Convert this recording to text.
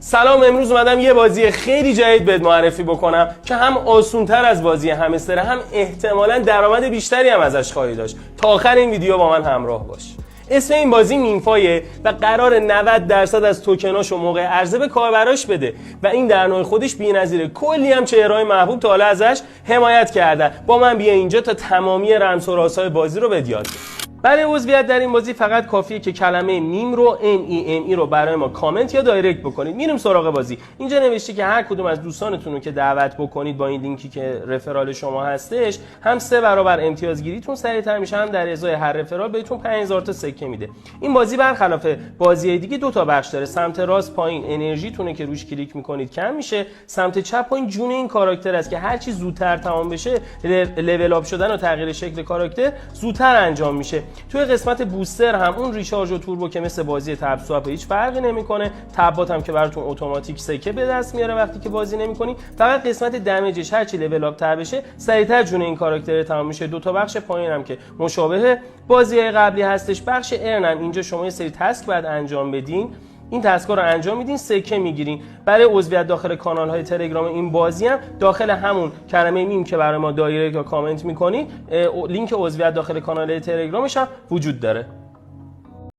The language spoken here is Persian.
سلام، امروز اومدم یه بازی خیلی جدید بهت معرفی بکنم که هم آسون‌تر از بازی همستره، هم احتمالاً درآمد بیشتری هم ازش خواهی داشت. تا آخر این ویدیو با من همراه باش. اسم این بازی مینفایه و قرار 90% از توکناشو موقع عرضه به کاربراش بده و این در نوع خودش بی‌نظیره. کلی هم چهره‌های محبوب تا حالا ازش حمایت کردن. با من بیا اینجا تا تمامی رمز و رازهای بازی رو بهت یاد بدم. برای عضویت در این بازی فقط کافیه که کلمه میم رو MEME رو برای ما کامنت یا دایرکت بکنید. میریم سراغ بازی. اینجا نوشته که هر کدوم از دوستانتون رو که دعوت بکنید با این لینکی که رفرال شما هستش، هم 3 برابر امتیاز گیریتون سریعتر میشه، هم در ازای هر رفرال بهتون 5000 تا سکه میده. این بازی برخلاف بازی دیگه 2 تا بخش داره. سمت راست پایین انرژیتونه که روش کلیک میکنید کم میشه، سمت چپ پایین جون این کاراکتر است که هر چی زودتر تمام بشه لول اپ شدن و تغییر شکل کاراکتر زودتر انجام میشه. توی قسمت بوستر هم اون ریچارژ و توربو که مثل بازی تب سواب هیچ فرقی نمیکنه. تبات هم که براتون اتوماتیک سکه به دست میاره وقتی که بازی نمیکنی. فقط قسمت دمیجش هر چی لول اپ تر بشه سریعتر جون این کاراکتر تمام میشه. 2 تا بخش پایین هم که مشابه بازی‌های قبلی هستش. بخش ارن هم اینجا شما یه سری تاسک بعد انجام بدین، این تسکا رو انجام میدین سکه میگیرین. برای عضویت داخل کانال های تلگرام این بازی هم داخل همون کلمه میم که برای ما دایرکت یا کامنت میکنین لینک عضویت داخل کانال تلگرامش هم وجود داره.